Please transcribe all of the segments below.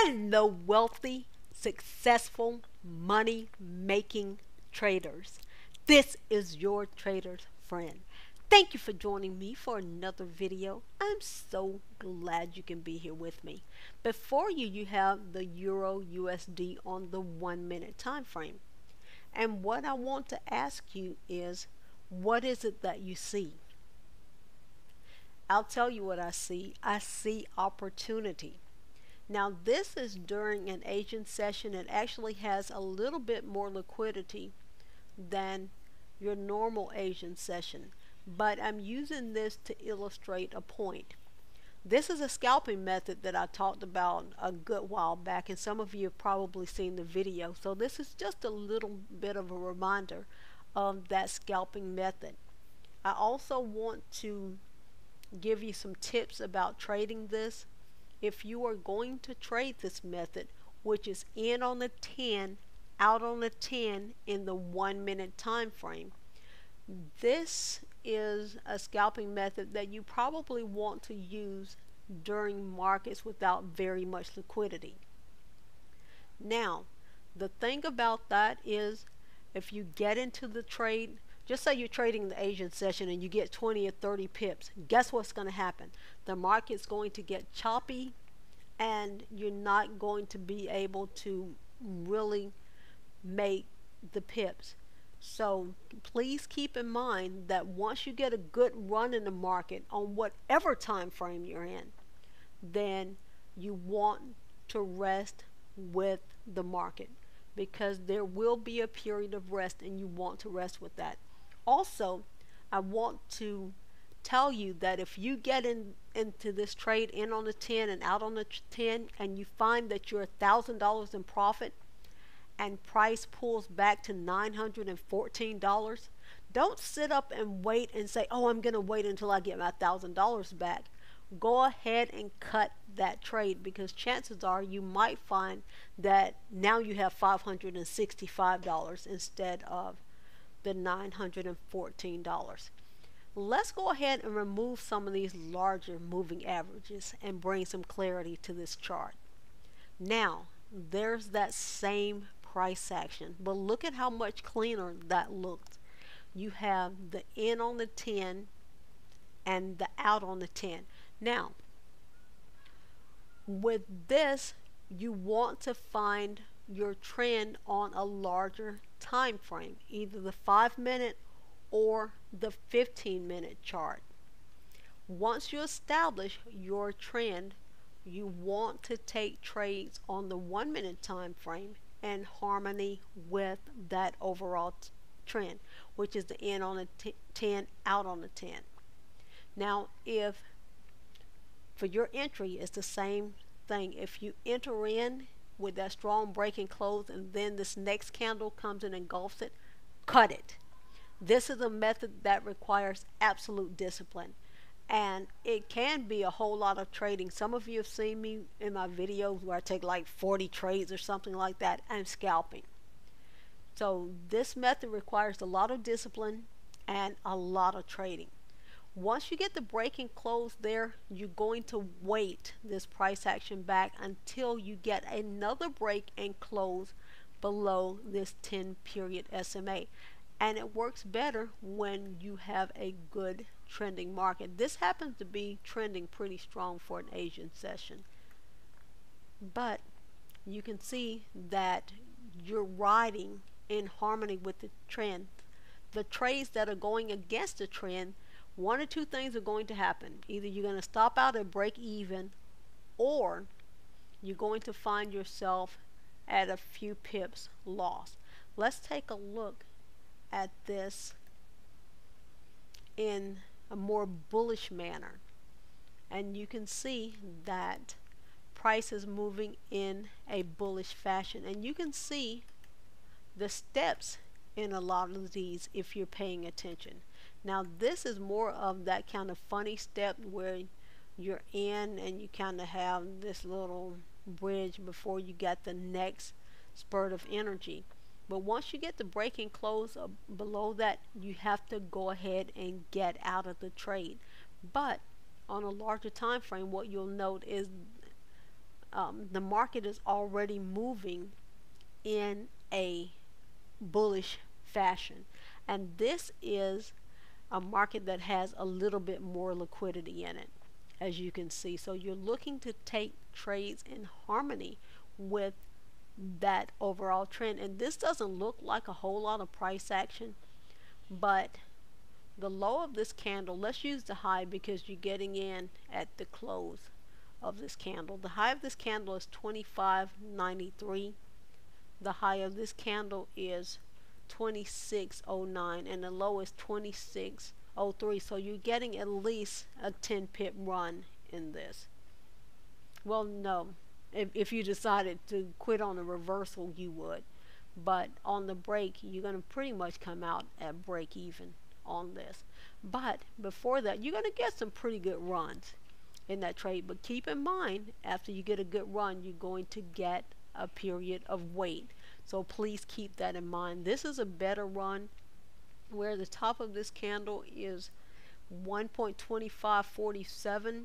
Hello, wealthy, successful, money-making traders. This is your trader's friend. Thank you for joining me for another video. I'm so glad you can be here with me. Before you, you have the Euro USD on the 1 minute time frame. And what I want to ask you is, what is it that you see? I'll tell you what I see. I see opportunity. Now this is during an Asian session. It actually has a little bit more liquidity than your normal Asian session, but I'm using this to illustrate a point. This is a scalping method that I talked about a good while back, and some of you have probably seen the video, so this is just a little bit of a reminder of that scalping method. I also want to give you some tips about trading this. If you are going to trade this method, which is in on the 10, out on the 10 in the 1 minute time frame, this is a scalping method that you probably want to use during markets without very much liquidity. Now, the thing about that is, if you get into the trade, just say you're trading the Asian session and you get 20 or 30 pips, guess what's going to happen? The market's going to get choppy and you're not going to be able to really make the pips. So please keep in mind that once you get a good run in the market on whatever time frame you're in, then you want to rest with the market, because there will be a period of rest and you want to rest with that. Also, I want to tell you that if you get into this trade in on the 10 and out on the 10 and you find that you're $1,000 in profit and price pulls back to $914, don't sit up and wait and say, oh, I'm going to wait until I get my $1,000 back. Go ahead and cut that trade, because chances are you might find that now you have $565 instead of the $914. Let's go ahead and remove some of these larger moving averages and bring some clarity to this chart. Now, there's that same price action, but look at how much cleaner that looked. You have the in on the 10 and the out on the 10. Now, with this, you want to find your trend on a larger time frame, either the 5 minute or the 15-minute chart. Once you establish your trend, you want to take trades on the 1 minute time frame in harmony with that overall trend, which is the in on the 10, out on the 10. Now, if for your entry, it's the same thing. If you enter in with that strong break and close, and then this next candle comes and engulfs it, cut it. This is a method that requires absolute discipline, and it can be a whole lot of trading. Some of you have seen me in my videos where I take like 40 trades or something like that. I'm scalping. So this method requires a lot of discipline and a lot of trading. Once you get the break and close there, you're going to wait this price action back until you get another break and close below this 10 period SMA. And it works better when you have a good trending market. This happens to be trending pretty strong for an Asian session. But you can see that you're riding in harmony with the trend. The trades that are going against the trend, one or two things are going to happen. Either you're going to stop out and break even, or you're going to find yourself at a few pips lost. Let's take a look at this in a more bullish manner, and you can see that price is moving in a bullish fashion, and you can see the steps in a lot of these if you're paying attention. Now this is more of that kind of funny step where you're in and you kind of have this little bridge before you get the next spurt of energy. But once you get the break and close below that, you have to go ahead and get out of the trade. But on a larger time frame, what you'll note is the market is already moving in a bullish fashion, and this is a market that has a little bit more liquidity in it, as you can see. So you're looking to take trades in harmony with that overall trend, and this doesn't look like a whole lot of price action, but the low of this candle, let's use the high because you're getting in at the close of this candle. The high of this candle is 25.93. The high of this candle is 26.09, and the low is 26.03. So you're getting at least a 10 pip run in this. Well, no, if you decided to quit on a reversal, you would, but on the break, you're going to pretty much come out at break even on this. But before that, you're going to get some pretty good runs in that trade. But keep in mind, after you get a good run, you're going to get a period of wait. So please keep that in mind. This is a better run where the top of this candle is 1.2547,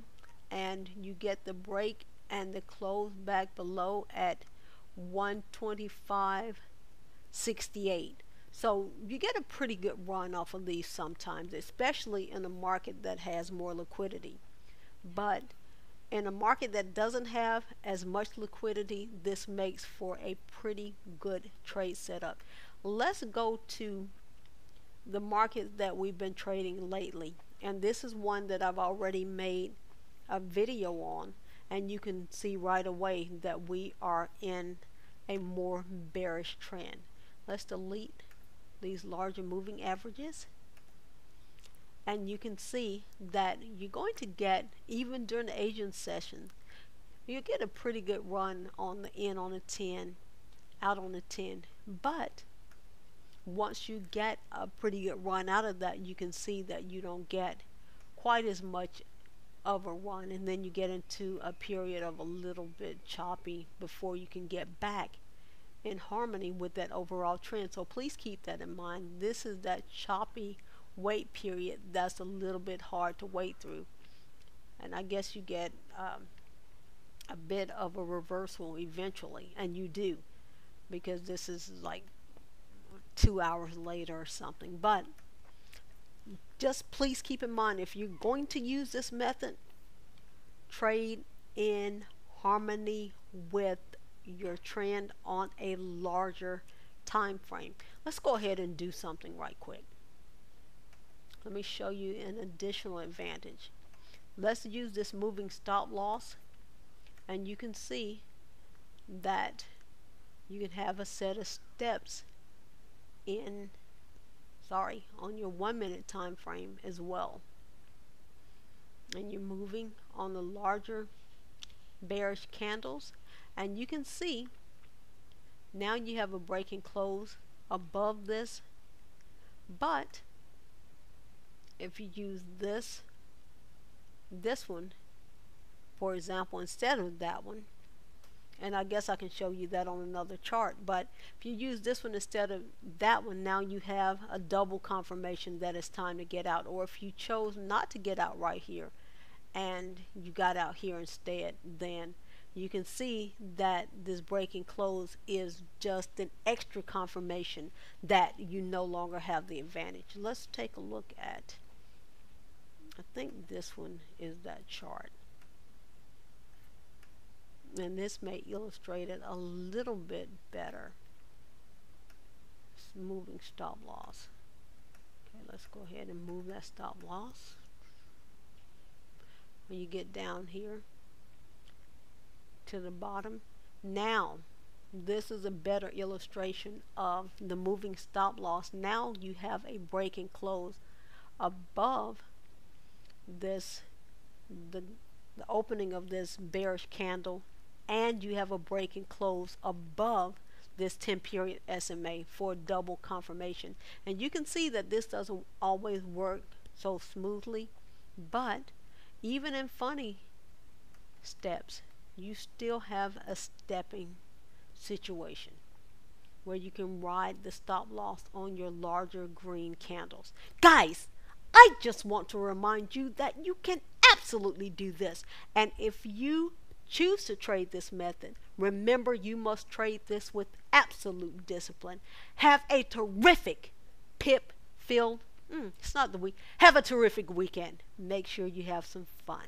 and you get the break and the close back below at 125.68. So you get a pretty good run off of these sometimes, especially in a market that has more liquidity. But in a market that doesn't have as much liquidity, this makes for a pretty good trade setup. Let's go to the market that we've been trading lately, and this is one that I've already made a video on, and you can see right away that we are in a more bearish trend. Let's delete these larger moving averages, and you can see that you're going to get, even during the Asian session, you get a pretty good run on the in on a 10, out on a 10. But once you get a pretty good run out of that, you can see that you don't get quite as much of a run, and then you get into a period of a little bit choppy before you can get back in harmony with that overall trend. So please keep that in mind. This is that choppy wait period that's a little bit hard to wait through, and I guess you get a bit of a reversal eventually, and you do, because this is like 2 hours later or something. But just please keep in mind, if you're going to use this method, trade in harmony with your trend on a larger time frame. Let's go ahead and do something right quick. Let me show you an additional advantage. Let's use this moving stop loss, and you can see that you can have a set of steps in on your 1 minute time frame as well, and you're moving on the larger bearish candles, and you can see now you have a break and close above this. But if you use this one, for example, instead of that one, and I guess I can show you that on another chart, but if you use this one instead of that one, now you have a double confirmation that it's time to get out. Or if you chose not to get out right here and you got out here instead, then you can see that this break and close is just an extra confirmation that you no longer have the advantage. Let's take a look at, I think this one is that chart, and this may illustrate it a little bit better. It's moving stop loss. Okay, let's go ahead and move that stop loss. When you get down here to the bottom, now this is a better illustration of the moving stop loss. Now you have a break and close above this, the opening of this bearish candle, and you have a break and close above this 10 period SMA for double confirmation. And you can see that this doesn't always work so smoothly, but even in funny steps, you still have a stepping situation where you can ride the stop loss on your larger green candles. Guys, I just want to remind you that you can absolutely do this. And if you choose to trade this method, remember you must trade this with absolute discipline. Have a terrific pip-filled, it's not the week, have a terrific weekend. Make sure you have some fun.